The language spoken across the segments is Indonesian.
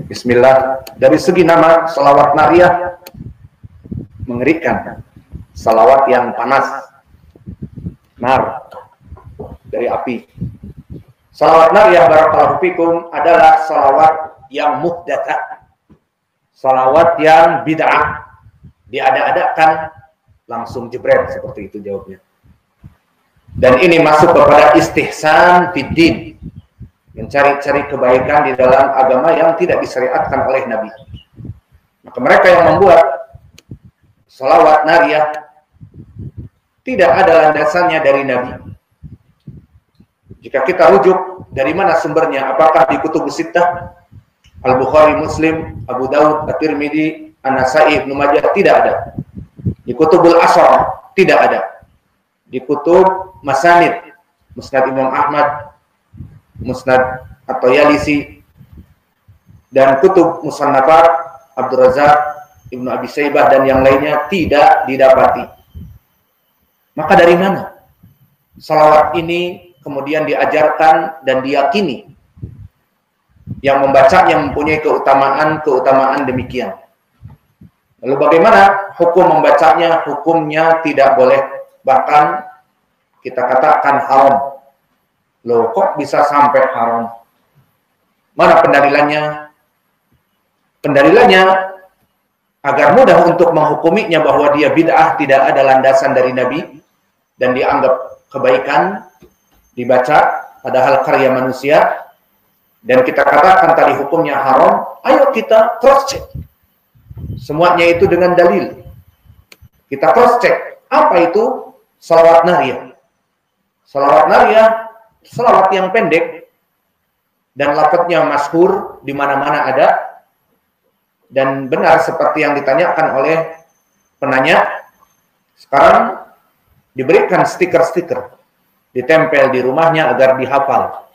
Bismillah. Dari segi nama, salawat nariyah mengerikan. Salawat yang panas, nar, dari api. Salawat nariyah barakallahu fikum adalah salawat yang muhdatsah, salawat yang bid'ah, diada-adakan, langsung jebret, seperti itu jawabnya. Dan ini masuk kepada istihsan fiddin, mencari-cari kebaikan di dalam agama yang tidak disyariatkan oleh Nabi. Maka mereka yang membuat salawat nariyah tidak ada landasannya dari Nabi. Jika kita rujuk dari mana sumbernya, apakah di Kutubus Sittah, Al-Bukhari, Muslim, Abu Daud, At-Tirmidzi, An-Nasa'i, Ibnu Majah, tidak ada. Di Kutubul Ashar tidak ada. Di Kutub Masanid, Musnad Imam Ahmad, Musnad At-Tayalisi, dan Kutub Musannafat Abdul Razak, Ibnu Abi Syaibah dan yang lainnya tidak didapati. Maka dari mana salawat ini kemudian diajarkan dan diyakini yang membacanya mempunyai keutamaan demikian? Lalu bagaimana hukum membacanya? Hukumnya tidak boleh, bahkan kita katakan haram. Loh, kok bisa sampai haram? Mana pendalilannya? Pendalilannya agar mudah untuk menghukuminya bahwa dia bid'ah, tidak ada landasan dari Nabi dan dianggap kebaikan dibaca padahal karya manusia, dan kita katakan tadi hukumnya haram. Ayo kita cross check semuanya itu dengan dalil. Kita cross check apa itu salawat nariyah. Salawat nariyah salawat yang pendek dan lafadznya masyhur, di mana-mana ada, dan benar seperti yang ditanyakan oleh penanya. Sekarang diberikan stiker-stiker, ditempel di rumahnya agar dihafal,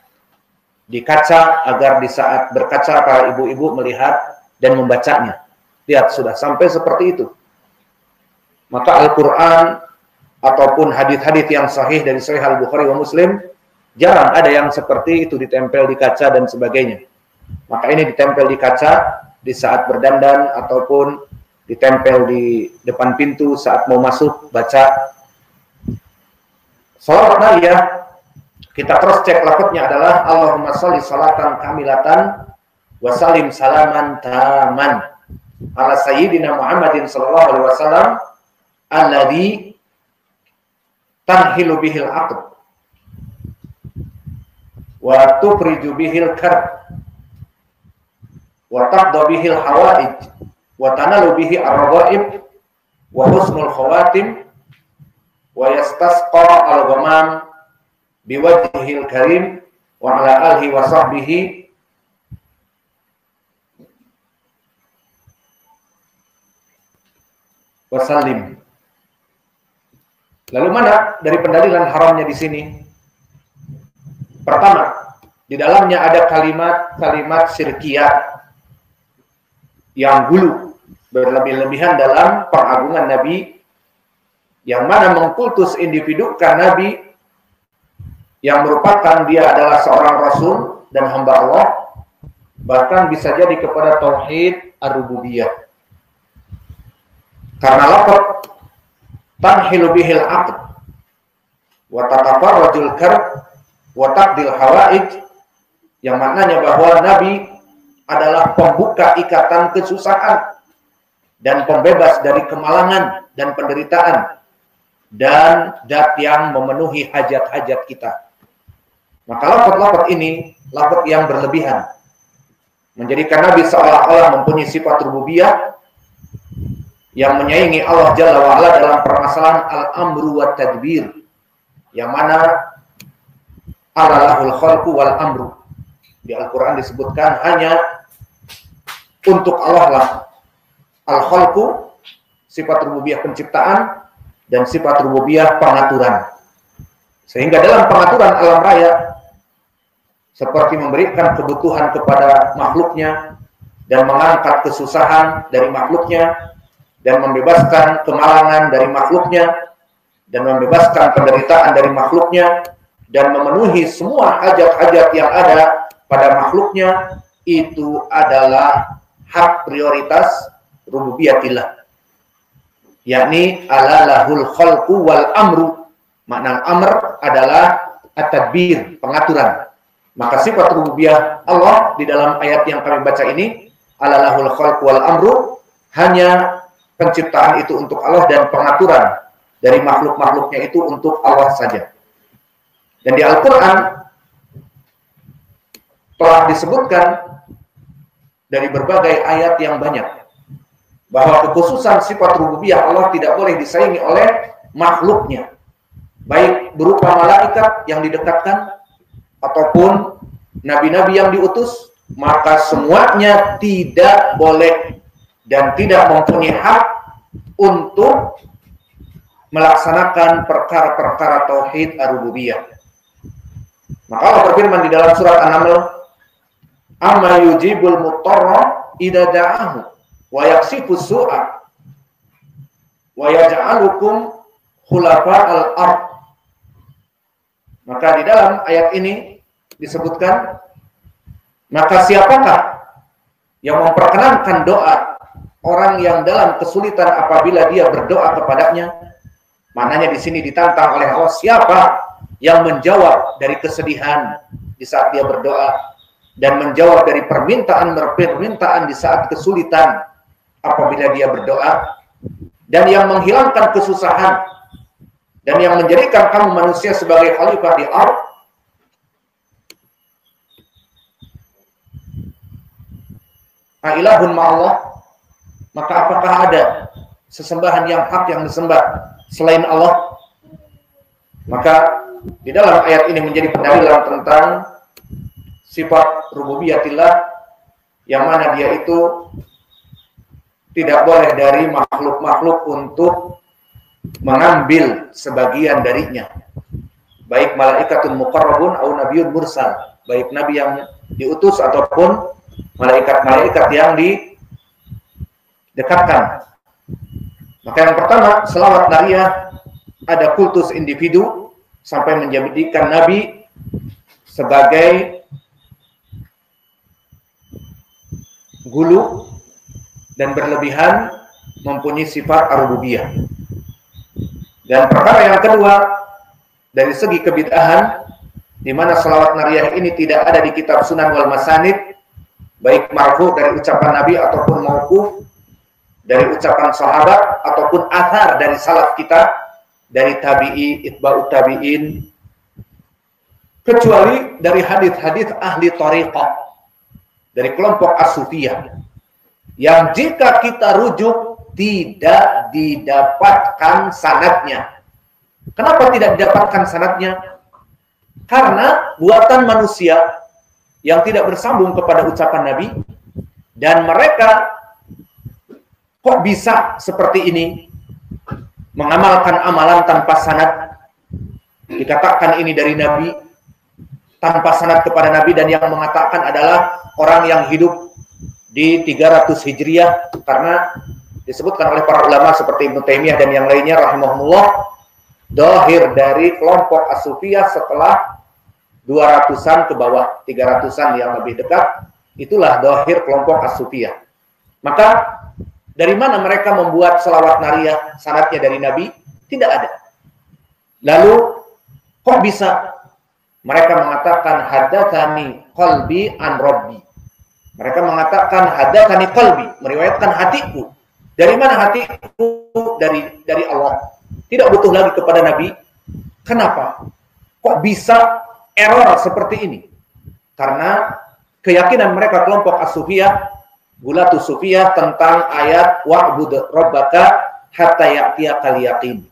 di kaca agar di saat berkaca para ibu-ibu melihat dan membacanya. Lihat, sudah sampai seperti itu. Maka Al-Quran ataupun hadis-hadis yang sahih dari Sahih Al-Bukhari wa Muslim, jarang ada yang seperti itu ditempel di kaca dan sebagainya. Maka ini ditempel di kaca di saat berdandan ataupun ditempel di depan pintu saat mau masuk baca. Salawat nariyah kita cross check lafadznya adalah Allahumma sholli salatan kamilatan wa salim salaman taman ala sayyidina Muhammadin sallallahu alaihi wasallam alladzi tanhilu bihil aqd wa tufriju bihil karb wa taqda bihil hawaij wa tanalu bihi ar-raghaib wa husnul khawatim wa yastasqa al-ghamam biwajhil karim wa ala alihi wa sahbihi wa sallim. Lalu mana dari pendalilan haramnya di sini? Pertama, di dalamnya ada kalimat-kalimat syirkiyah yang hulu, berlebih-lebihan dalam pengagungan Nabi, yang mana mengkultus individukan Nabi yang merupakan dia adalah seorang Rasul dan hamba Allah, bahkan bisa jadi kepada tauhid ar-rububiyah. Karena lafaz tanhilu bihil aqd wa tatafarrajul karb wa taqdil hawaij, yang maknanya bahwa Nabi adalah pembuka ikatan kesusahan dan pembebas dari kemalangan dan penderitaan, dan zat yang memenuhi hajat-hajat kita. Maka lafaz-lafaz ini lafaz yang berlebihan, menjadikan Nabi seolah-olah mempunyai sifat rububiyah yang menyaingi Allah Jalla wa'ala dalam permasalahan al-amru wa tadbir, yang mana alalahul khalqu wal amru. Di Al-Quran disebutkan hanya untuk Allah lah al-khalqu, sifat rububiyah penciptaan, dan sifat rububiyah pengaturan. Sehingga dalam pengaturan alam raya, seperti memberikan kebutuhan kepada makhluknya dan mengangkat kesusahan dari makhluknya, dan membebaskan kemalangan dari makhluknya, dan membebaskan penderitaan dari makhluknya, dan memenuhi semua hajat-hajat yang ada pada makhluknya, itu adalah hak prioritas rububiyatillah, yakni ala lahul khalqu wal amru. Makna amr adalah at-tadbir, pengaturan. Maka sifat rububiyah Allah di dalam ayat yang kami baca ini, ala lahul khalqu wal amru, hanya penciptaan itu untuk Allah dan pengaturan dari makhluk-makhluknya itu untuk Allah saja. Dan di Al-Quran telah disebutkan dari berbagai ayat yang banyak bahwa kekhususan sifat rububiyah Allah tidak boleh disaingi oleh makhluknya, baik berupa malaikat yang didekatkan ataupun nabi-nabi yang diutus, maka semuanya tidak boleh dan tidak mempunyai hak untuk melaksanakan perkara-perkara tauhid ar-rububiyah. Maka Allah berfirman di dalam surat An-Naml, "Amma yujibul mutarra idza da'ahu wa yaksifus su'a wa yaj'alukum khulafa'al ard." Maka di dalam ayat ini disebutkan, maka siapakah yang memperkenankan doa orang yang dalam kesulitan apabila dia berdoa kepadanya? Maknanya di sini ditantang oleh Allah, siapa yang menjawab dari kesedihan di saat dia berdoa dan menjawab dari permintaan di saat kesulitan apabila dia berdoa, dan yang menghilangkan kesusahan dan yang menjadikan kamu manusia sebagai khalifah di ardh. Ilahun ma'allah, maka apakah ada sesembahan yang hak yang disembah selain Allah? Maka di dalam ayat ini menjadi pendalilan tentang sifat rububiyatillah, yang mana dia itu tidak boleh dari makhluk-makhluk untuk mengambil sebagian darinya, baik malaikatun muqarrabun atau nabiyyun mursal, baik nabi yang diutus ataupun malaikat-malaikat yang didekatkan. Maka yang pertama, selawat nariyah ada kultus individu sampai menjadikan nabi sebagai gulu dan berlebihan, mempunyai sifat ar-rububiyah. Dan perkara yang kedua, dari segi kebid'ahan, di mana selawat nariyah ini tidak ada di kitab Sunan wal Masanid, baik marfu dari ucapan Nabi ataupun mauquf dari ucapan sahabat ataupun athar dari salaf kita, dari tabi'i, itba'ut tabi'in, kecuali dari hadits-hadits ahli thariqah, dari kelompok as-sufiyah, yang jika kita rujuk tidak didapatkan sanadnya. Kenapa tidak didapatkan sanadnya? Karena buatan manusia yang tidak bersambung kepada ucapan Nabi, dan mereka kok bisa seperti ini mengamalkan amalan tanpa sanad, dikatakan ini dari Nabi tanpa sanad kepada Nabi, dan yang mengatakan adalah orang yang hidup di 300 Hijriah, karena disebutkan oleh para ulama seperti Ibnu Taimiyah dan yang lainnya rahimahumullah, dohir dari kelompok as-sufiyah setelah 200-an ke bawah, 300-an yang lebih dekat, itulah dohir kelompok as-sufiyah. Maka dari mana mereka membuat selawat nariyah sanadnya dari Nabi? Tidak ada. Lalu kok bisa mereka mengatakan hadatsani qalbi an rabbi? Mereka mengatakan hadatsani qalbi, meriwayatkan hatiku. Dari mana hatiku? Dari Allah. Tidak butuh lagi kepada Nabi. Kenapa? Kok bisa error seperti ini? Karena keyakinan mereka kelompok as-sufiyah, gulatus sufiyah, tentang ayat wa'bud rabbaka hatta ya'tiyakal yaqin.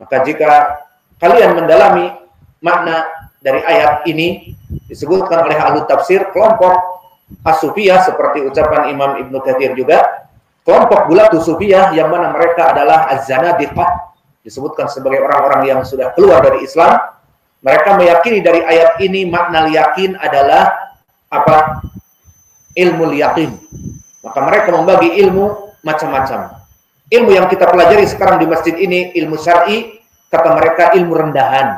Maka jika kalian mendalami makna dari ayat ini, disebutkan oleh ahli tafsir, kelompok as-sufiyah seperti ucapan Imam Ibnu Katsir juga, kelompok gulatus sufiyah yang mana mereka adalah az-zanadiqah, disebutkan sebagai orang-orang yang sudah keluar dari Islam. Mereka meyakini dari ayat ini makna yakin adalah apa? Ilmu yakin. Maka mereka membagi ilmu macam-macam. Ilmu yang kita pelajari sekarang di masjid ini, ilmu syar'i, kata mereka ilmu rendahan.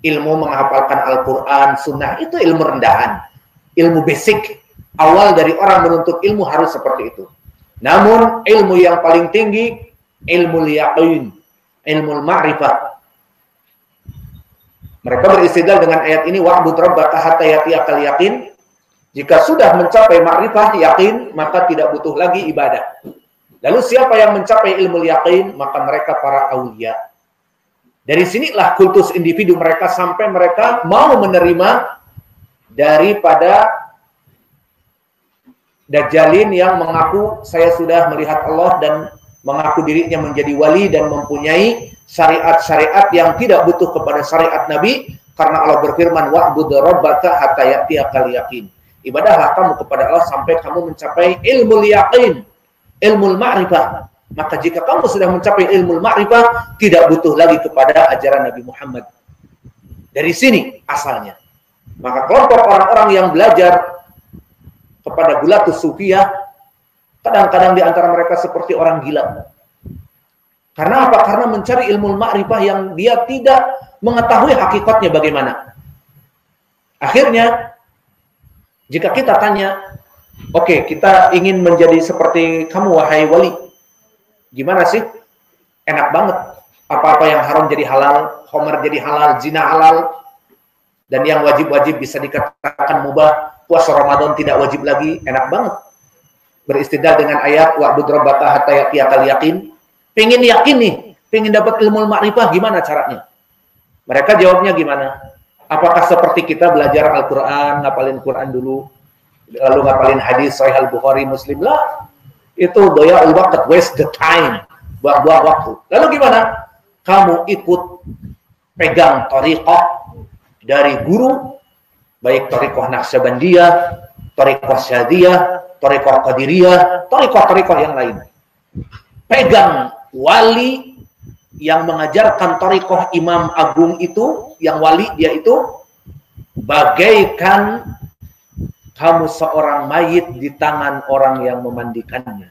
Ilmu menghafalkan Al-Quran, sunnah, itu ilmu rendahan. Ilmu basic. awal dari orang menuntut ilmu harus seperti itu. Namun ilmu yang paling tinggi ilmu yaqin, ilmu ma'rifah. Mereka beristidlal dengan ayat ini, wa'bud rabbaka hatta ya'tiyakal yaqin. Jika sudah mencapai ma'rifah, yakin, maka tidak butuh lagi ibadah. Lalu siapa yang mencapai ilmu yaqin? Maka mereka para aulia. Dari sinilah kultus individu mereka sampai mereka mau menerima daripada Dajjalin yang mengaku saya sudah melihat Allah dan mengaku dirinya menjadi wali dan mempunyai syariat-syariat yang tidak butuh kepada syariat Nabi, karena Allah berfirman wa'bud rabbaka hatta ya'tiyakal yaqin. Ibadahlah kamu kepada Allah sampai kamu mencapai ilmu yaqin, ilmu ma'rifah. Maka jika kamu sudah mencapai ilmu ma'rifah, tidak butuh lagi kepada ajaran Nabi Muhammad. Dari sini asalnya. Maka kelompok orang-orang yang belajar kepada gulatus sufiyah, kadang-kadang di antara mereka seperti orang gila. Karena apa? Karena mencari ilmu ma'rifah yang dia tidak mengetahui hakikatnya bagaimana. Akhirnya, jika kita tanya, oke, kita ingin menjadi seperti kamu, wahai wali. Gimana sih? Enak banget. Apa-apa yang haram jadi halal, khamar jadi halal, zina halal, dan yang wajib-wajib bisa dikatakan mubah. Puasa Ramadan tidak wajib lagi, enak banget. Beristidlal dengan ayat wa'bud rabbaka hatta ya'tiyakal yaqin. Pengen yakin nih, pengen dapat ilmu ma'rifah, gimana caranya? Mereka jawabnya gimana? Apakah seperti kita belajar Al-Quran, ngapalin Quran dulu, lalu ngapalin hadis Sahih Al-Bukhari, Muslim? Lah, itu doya'ul waqt, waste the time, buang-buang waktu. Lalu gimana? Kamu ikut pegang thariqah dari guru, baik thariqah Naqsyabandiyah, thariqah Syadiyah, thariqah Qadiriyah, thariqah yang lain. Pegang wali yang mengajarkan thariqah Imam Agung itu, yang wali dia itu, bagaikan kamu seorang mayit di tangan orang yang memandikannya.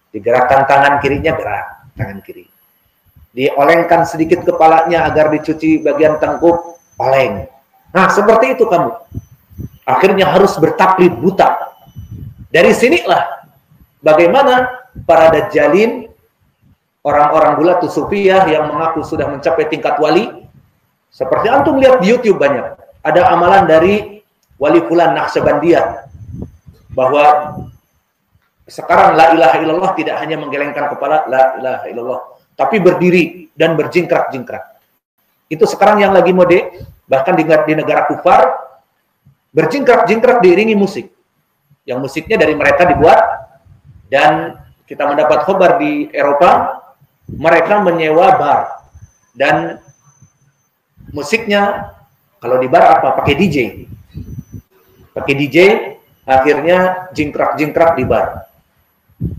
Digerakkan tangan kirinya, gerak tangan kiri. Diolengkan sedikit kepalanya agar dicuci bagian tengkuk, oleng. Nah, seperti itu kamu. Akhirnya harus bertaklid buta. Dari sinilah bagaimana para dajjalin, orang-orang gulatus sufiyah yang mengaku sudah mencapai tingkat wali. Seperti antum lihat di YouTube banyak. Ada amalan dari wali fulan Naqsyabandiyah bahwa sekarang la ilaha illallah tidak hanya menggelengkan kepala la ilaha illallah, tapi berdiri dan berjingkrak-jingkrak. Itu sekarang yang lagi mode. Bahkan di negara kufar, berjingkrak-jingkrak diiringi musik. Yang musiknya dari mereka dibuat, dan kita mendapat kabar di Eropa, mereka menyewa bar. Dan musiknya, kalau di bar apa? Pakai DJ. Pakai DJ, akhirnya jingkrak-jingkrak di bar.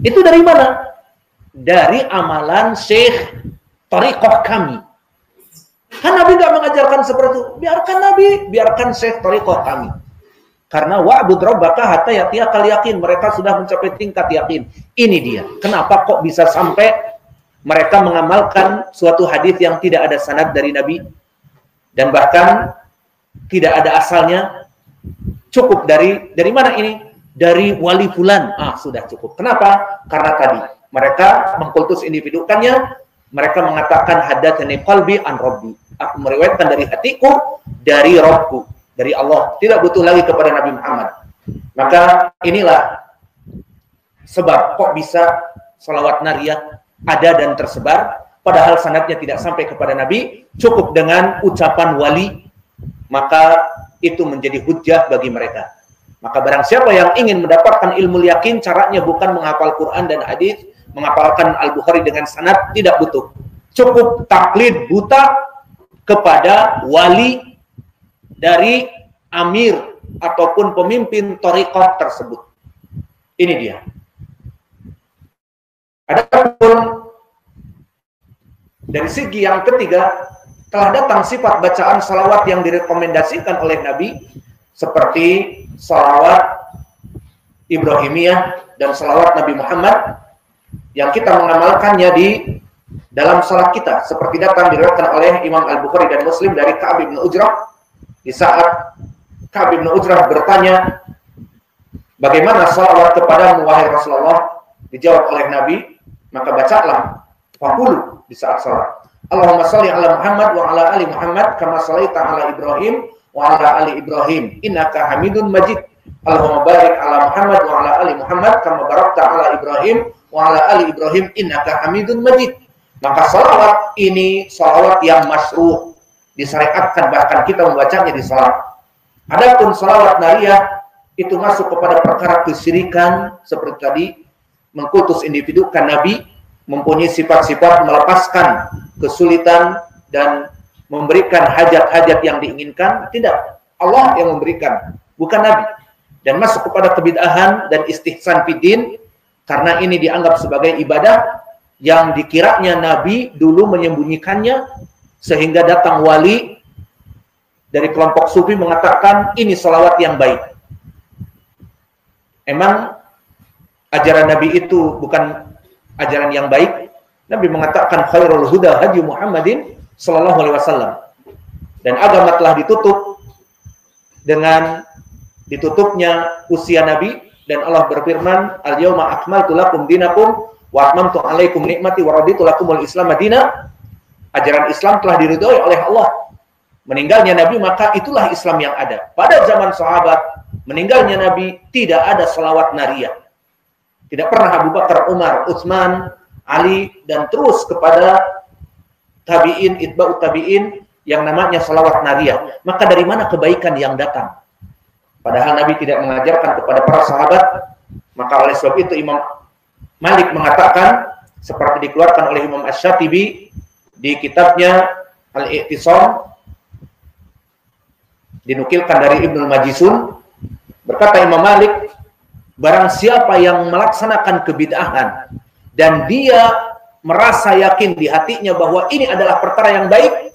Itu dari mana? Dari amalan Syekh thariqah kami. Kan Nabi nggak mengajarkan seperti itu. Biarkan Nabi, biarkan Syekh thariqah kami. Karena wa'bud rabbaka hatta ya'tiyakal yaqin. Mereka sudah mencapai tingkat yakin. Ini dia. Kenapa kok bisa sampai mereka mengamalkan suatu hadis yang tidak ada sanad dari Nabi, dan bahkan tidak ada asalnya. Cukup dari mana ini? Dari wali fulan. Ah, sudah cukup. Kenapa? Karena tadi mereka mengkultus individukannya. Mereka mengatakan hadatsani qalbi an rabbi. Aku meriwayatkan dari hatiku, dari Rabbku, dari Allah. Tidak butuh lagi kepada Nabi Muhammad. Maka inilah sebab kok bisa salawat nariyah ada dan tersebar, padahal sanadnya tidak sampai kepada Nabi. Cukup dengan ucapan wali, maka itu menjadi hujjah bagi mereka. Maka barang siapa yang ingin mendapatkan ilmu yakin, caranya bukan menghafal Quran dan hadis, menghafalkan Al-Bukhari dengan sanad, tidak butuh. Cukup taklid buta kepada wali dari amir ataupun pemimpin thariqah tersebut. Ini dia. Adapun dari segi yang ketiga, telah datang sifat bacaan salawat yang direkomendasikan oleh Nabi, seperti salawat Ibrahimiyah dan salawat Nabi Muhammad, yang kita mengamalkannya di dalam salat kita, seperti datang diriwayatkan oleh Imam Al-Bukhari dan Muslim dari Ka'ab bin Ujrah. Di saat Ka'ab bin Ujrah bertanya, Bagaimana salawat kepadamu wahai Rasulullah? Dijawab oleh Nabi, maka bacalah faqulu di saat salat. Allahumma shalli ala Muhammad wa ala ali Muhammad kama shallaita ala Ibrahim wa ala ali Ibrahim innaka Hamidun Majid. Allahumma barik ala Muhammad wa ala ali Muhammad kama barakta ala Ibrahim wa ala ali Ibrahim innaka Hamidun Majid. Maka salawat ini salawat yang masyruh, disyariatkan, bahkan kita membacanya di salat. Adapun salawat nariyah itu masuk kepada perkara kesyirikan seperti tadi, mengkutus individukan Nabi, mempunyai sifat-sifat melepaskan kesulitan dan memberikan hajat-hajat yang diinginkan. Tidak, Allah yang memberikan, bukan Nabi. Dan masuk kepada kebid'ahan dan istihsan fiddin, karena ini dianggap sebagai ibadah yang dikiranya Nabi dulu menyembunyikannya, sehingga datang wali dari kelompok sufi mengatakan ini salawat yang baik. Emang ajaran Nabi itu bukan ajaran yang baik? Nabi mengatakan khairul huda hadi Muhammadin sallallahu alaihi wasallam. Dan agama telah ditutup dengan ditutupnya usia Nabi, dan Allah berfirman, al-yauma akmaltu lakum dinakum wa atmamtu alaikum nikmati wa raditu lakumul Islam madina. Ajaran Islam telah diridhoi oleh Allah. Meninggalnya Nabi, maka itulah Islam yang ada. Pada zaman sahabat, meninggalnya Nabi, tidak ada salawat nariyah. Tidak pernah Abu Bakar, Umar, Utsman, Ali, dan terus kepada tabi'in, itba'ut tabi'in yang namanya salawat nariyah. Maka dari mana kebaikan yang datang? Padahal Nabi tidak mengajarkan kepada para sahabat. Maka oleh sebab itu Imam Malik mengatakan, seperti dikeluarkan oleh Imam Asy-Syatibi di kitabnya Al-I'tisam, dinukilkan dari Ibnul Majishun, berkata Imam Malik, barang siapa yang melaksanakan kebid'ahan dan dia merasa yakin di hatinya bahwa ini adalah perkara yang baik,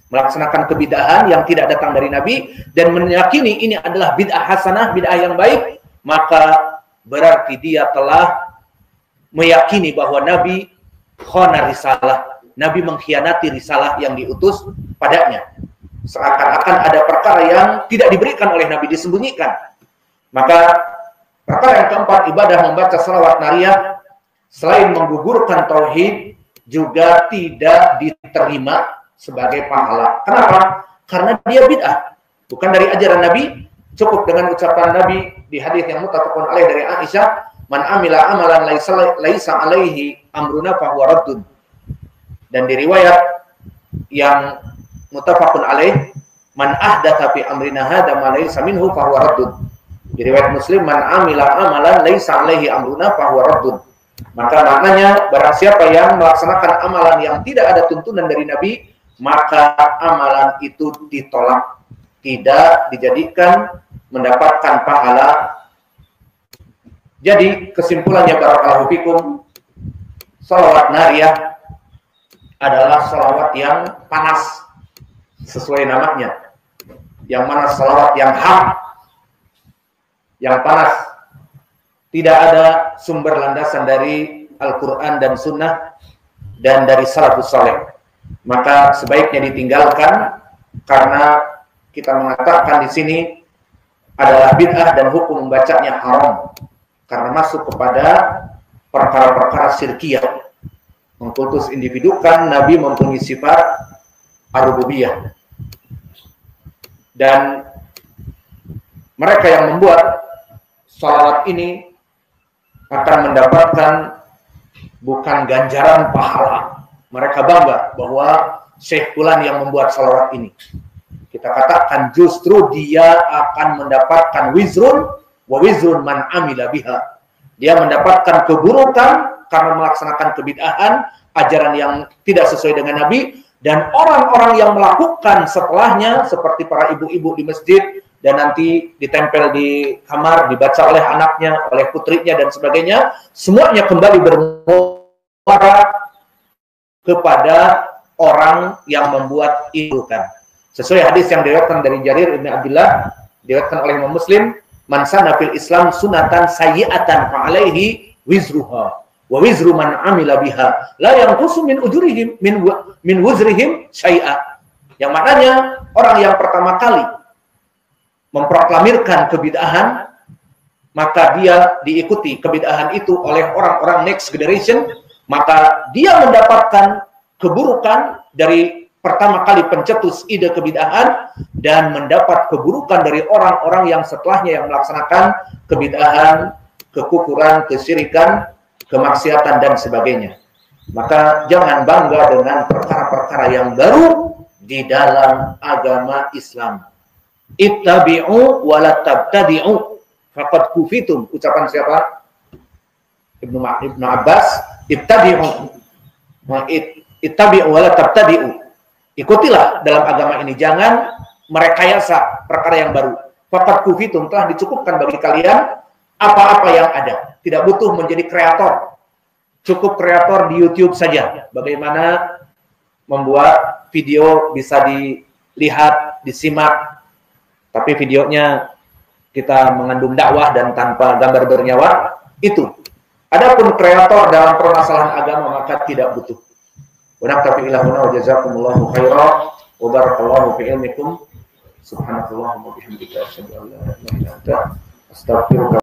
melaksanakan kebid'ahan yang tidak datang dari Nabi dan meyakini ini adalah bid'ah hasanah, bid'ah yang baik, maka berarti dia telah meyakini bahwa Nabi khana risalah, Nabi mengkhianati risalah yang diutus padanya. Seakan-akan ada perkara yang tidak diberikan oleh Nabi, disembunyikan. Maka perkara yang keempat, ibadah membaca salawat nariyah selain menggugurkan tauhid juga tidak diterima sebagai pahala. Kenapa? Karena dia bid'ah, bukan dari ajaran Nabi. Cukup dengan ucapan Nabi di hadis yang muttafaqun alaih dari Aisyah, man amila amalan laisa alaihi amruna fahuwa raddun. Dan di riwayat yang muttafaqun alaih, man ahdatsa fi amrina hadza ma laysa minhu fahuwa raddun. Di riwayat Muslim, man amila amalan laisa alaihi amruna fahuwa raddun. Maka maknanya barang siapa yang melaksanakan amalan yang tidak ada tuntunan dari Nabi, maka amalan itu ditolak, tidak dijadikan mendapatkan pahala. Jadi kesimpulannya barakallahu fikum, salawat nariyah adalah salawat yang panas sesuai namanya. Yang mana salawat yang hak, yang panas, tidak ada sumber landasan dari Al-Quran dan Sunnah dan dari salafus saleh, maka sebaiknya ditinggalkan, karena kita mengatakan di sini adalah bid'ah dan hukum membacanya haram karena masuk kepada perkara-perkara syirkiyah, mengkultus individukan Nabi mempunyai sifat ar-rububiyah, dan mereka yang membuat salawat ini akan mendapatkan bukan ganjaran pahala. Mereka bangga bahwa Syekh Fulan yang membuat salawat ini. Kita katakan justru dia akan mendapatkan wizrun wa wizrun man amila biha. Dia mendapatkan keburukan karena melaksanakan kebid'ahan, ajaran yang tidak sesuai dengan Nabi, dan orang-orang yang melakukan setelahnya seperti para ibu-ibu di masjid dan nanti ditempel di kamar, dibaca oleh anaknya, oleh putrinya dan sebagainya, semuanya kembali bermuara kepada orang yang membuat itu kan. Sesuai hadis yang diriwayatkan dari Jarir bin Abdullah, diriwayatkan oleh Imam Muslim, man sana fil Islam sunatan sayyi'atan fa alaihi wizruha wa wizru man amila biha la yanqusu min ujurihim min wuzrihim syai'a. Yang maknanya orang yang pertama kali memproklamirkan kebid'ahan maka dia diikuti kebid'ahan itu oleh orang-orang next generation, maka dia mendapatkan keburukan dari pertama kali pencetus ide kebid'ahan dan mendapat keburukan dari orang-orang yang setelahnya yang melaksanakan kebid'ahan, kekufuran, kesyirikan, kemaksiatan dan sebagainya. Maka jangan bangga dengan perkara-perkara yang baru di dalam agama Islam. Ittabi'u wa la tabtadi'u faqad kufitum. Ucapan siapa? Ibnu Abbas. Ittabi'u wa la tabtadi'u. Ikutilah dalam agama ini, jangan merekayasa perkara yang baru. Faqad kufitum, telah dicukupkan bagi kalian apa-apa yang ada. Tidak butuh menjadi kreator. Cukup kreator di YouTube saja. Bagaimana membuat video bisa dilihat, disimak, tapi videonya kita mengandung dakwah dan tanpa gambar bernyawa, itu. Adapun kreator dalam permasalahan agama maka tidak butuh. Wa naktafi ila huna wa jazakumullahu khairan wa barakallahu fi ilmikum. Subhanakallahumma wa bihamdika asyhadu an la ilaha illa anta astaghfiruka